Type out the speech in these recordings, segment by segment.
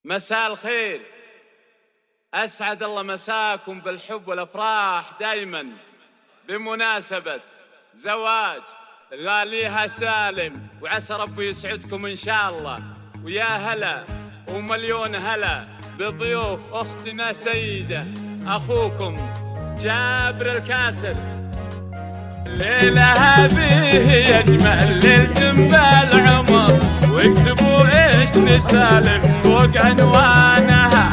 مساء الخير، أسعد الله مساكم بالحب والأفراح دايما بمناسبة زواج غاليها سالم، وعسى ربي يسعدكم إن شاء الله. ويا هلا ومليون هلا بضيوف أختنا سيدة أخوكم جابر الكاسر. ليلة هذه يجمل ليلة بالعمر، واكتبوا ايش نسالم فوق عنوانها.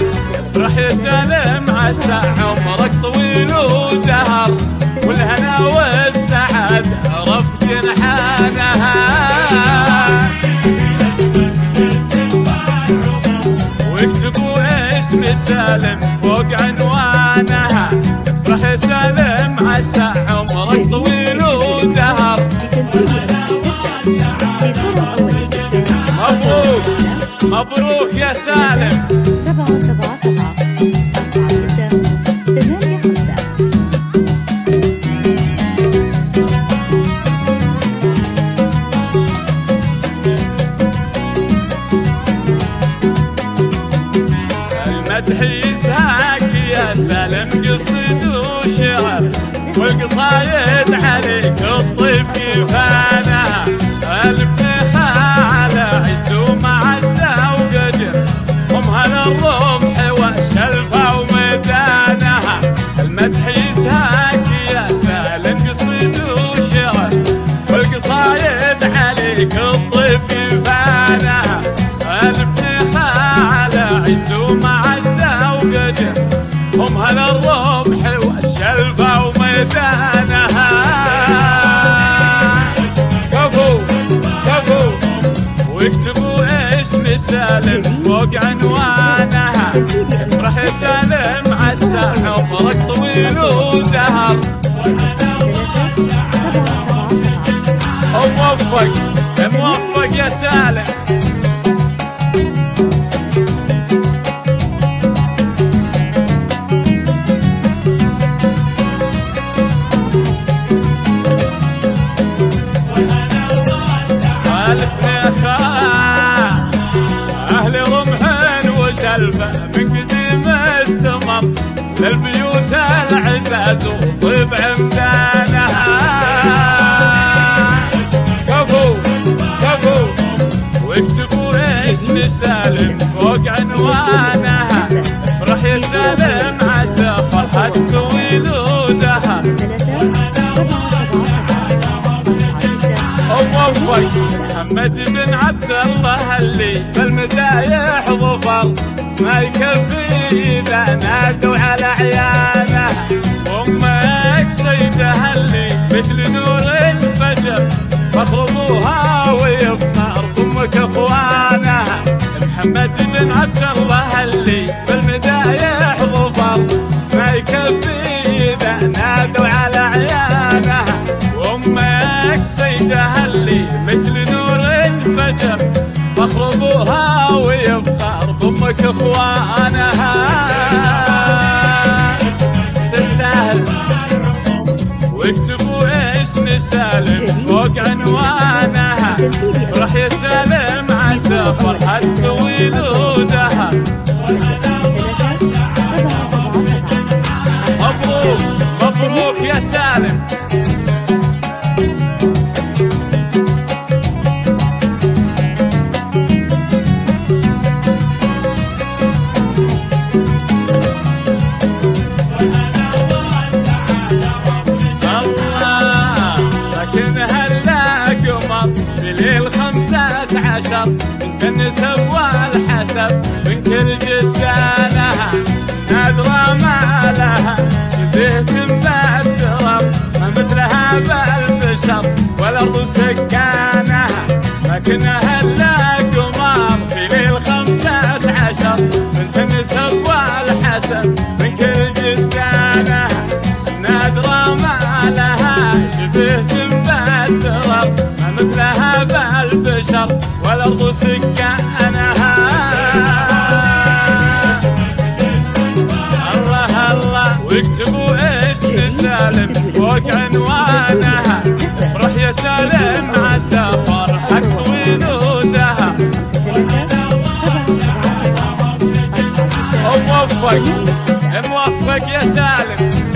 افرح يا سالم عسى عمرك طويل ودهر، والهنا والسعادة رف جنحانها. واكتبوا ايش نسالم فوق عنوانها. افرح يا سالم عسى عمرك طويل ودهر. مبروك مبروك يا سالم. 777 46 المدح يزهاك يا سالم قصيد وشعر، والقصايد عليك الطيب كفانها. الفنيخة على عز ومعزة وقدر، ومهل الرمح والشلفة وميدانها. المدح يزهاك يا سالم قصيد وشعر، والقصايد عليك الطيب كفانها. الفنيخة على عز ومعزة وقدر، ومهل الرمح والشلفة وميدانها. واكتبوا ايش نسالم فوق عنوانها. افرح يا سالم عسى عمرك طويل ودهر. موفق موفق يا سالم. أهل رمحين وشلفة من قديم استمر، للبيوت العزاز وطيب عمدانها. كفو كفو واكتبوا ايش نسالم فوق عنوانها. افرح يا سالم عسى فرحة طويل ودهر. وموفق محمد بن عبد الله اللي بالمدايح ظفر، اسمه يكفي اذا نادوا على عيانه. وامك سيده اللي مثل نور الفجر، فخر ابوها ويفخر بامك اخوانها. محمد بن عبد الله اللي بالمدايح ظفر، اسمه يكفي اذا نادوا على عيانه. وامك سيده اللي مثل نور الفجر، فخر ابوها ويفخر بامك اخوانها. تستاهل. واكتبوا ايش نسالم فوق عنوانها. افرح يا سالم عسى فرحة طويل ودهر. مبروك مبروك يا سالم. بليل 15 انت النسب والحسب من كل جدانها. نادرة ما لها شبهت بالتراب، ما مثلها بالبشر والارض سكانها. لكنها الا قمر بليل 15 انت النسب والحسب من كل جدانها. نادرة ما لها شبهت بالتراب، ما مثلها بالبشر والارض سكانها. الله الله واكتبوا ايش نسالم فوق عنوانها. افرح يا سالم عسى فرحك طويل ودهر. موفق موفق يا سالم